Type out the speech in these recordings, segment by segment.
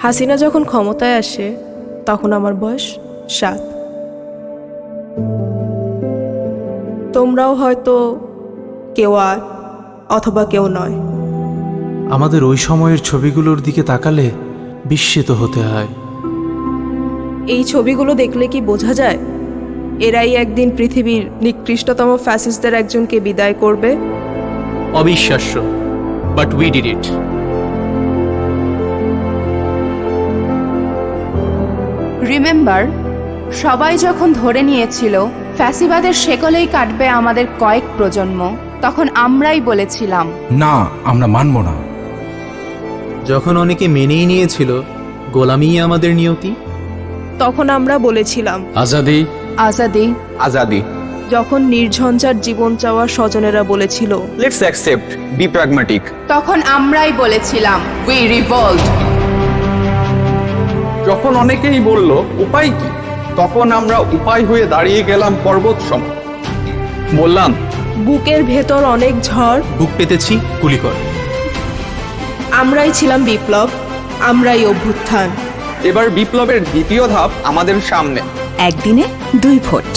হাসিনা যখন ক্ষমতায় আসে তখন আমার বয়স 7। তোমরাও হয়তো কেউ 8 অথবা কেউ 9। আমাদের ওই সময়ের ছবিগুলোর দিকে তাকালে বিস্মিত হতে হয়। এই ছবিগুলো দেখলে কি বোঝা যায় এরাই একদিন পৃথিবীর নিকৃষ্টতম ফ্যাসিস্টদের একজনকে বিদায় করবে? অবিশ্বাস্য, but we did it. Remember, সবাই যখন ধরে নিয়েছিল ফ্যাসিবাদের শেকলেই কাটবে আমাদের কয়েক প্রজন্ম, তখন আমরাই বলেছিলাম না, আমরা মানব না। যখন অনেকে মেনেই নিয়েছিল গোলামিই আমাদের নিয়তি, তখন আমরা বলেছিলাম আজাদি আজাদি আজাদি। যখন নির্ঝঞ্ঝাট জীবন চাওয়া স্বজনেরা বলেছিল লেটস অ্যাকসেপ্ট, বি প্র্যাগম্যাটিক। তখন আমরাই বলেছিলাম উই রিভল্ট। যখন অনেকেই বলল উপায় কি, তখন আমরা উপায় হয়ে দাঁড়িয়ে গেলাম পর্বত সম। বললাম বুকের ভেতর অনেক ঝড়, বুক পেতেছি গুলি কর। আমরাই ছিলাম বিপ্লব, আমরাই অভ্যুত্থান। এবার বিপ্লবের দ্বিতীয় ধাপ আমাদের সামনে। একদিনে 2 ভোট।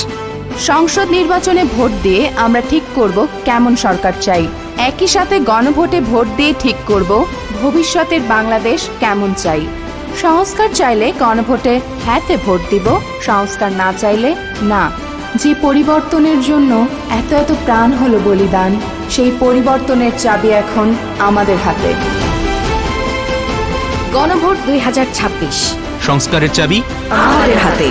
সংসদ নির্বাচনে ভোট দিয়ে আমরা ঠিক করব কেমন সরকার চাই। একই সাথে গণভোটে ভোট দিয়ে ঠিক করব ভবিষ্যতের বাংলাদেশ কেমন চাই। সংস্কার চাইলে গণভোটে হ্যাঁতে ভোট দিব, সংস্কার না চাইলে না। যে পরিবর্তনের জন্য এত এত প্রাণ হলো বলিদান, সেই পরিবর্তনের চাবি এখন আমাদের হাতে। গণভোট 2026 সংস্কারের চাবি আমাদের হাতে।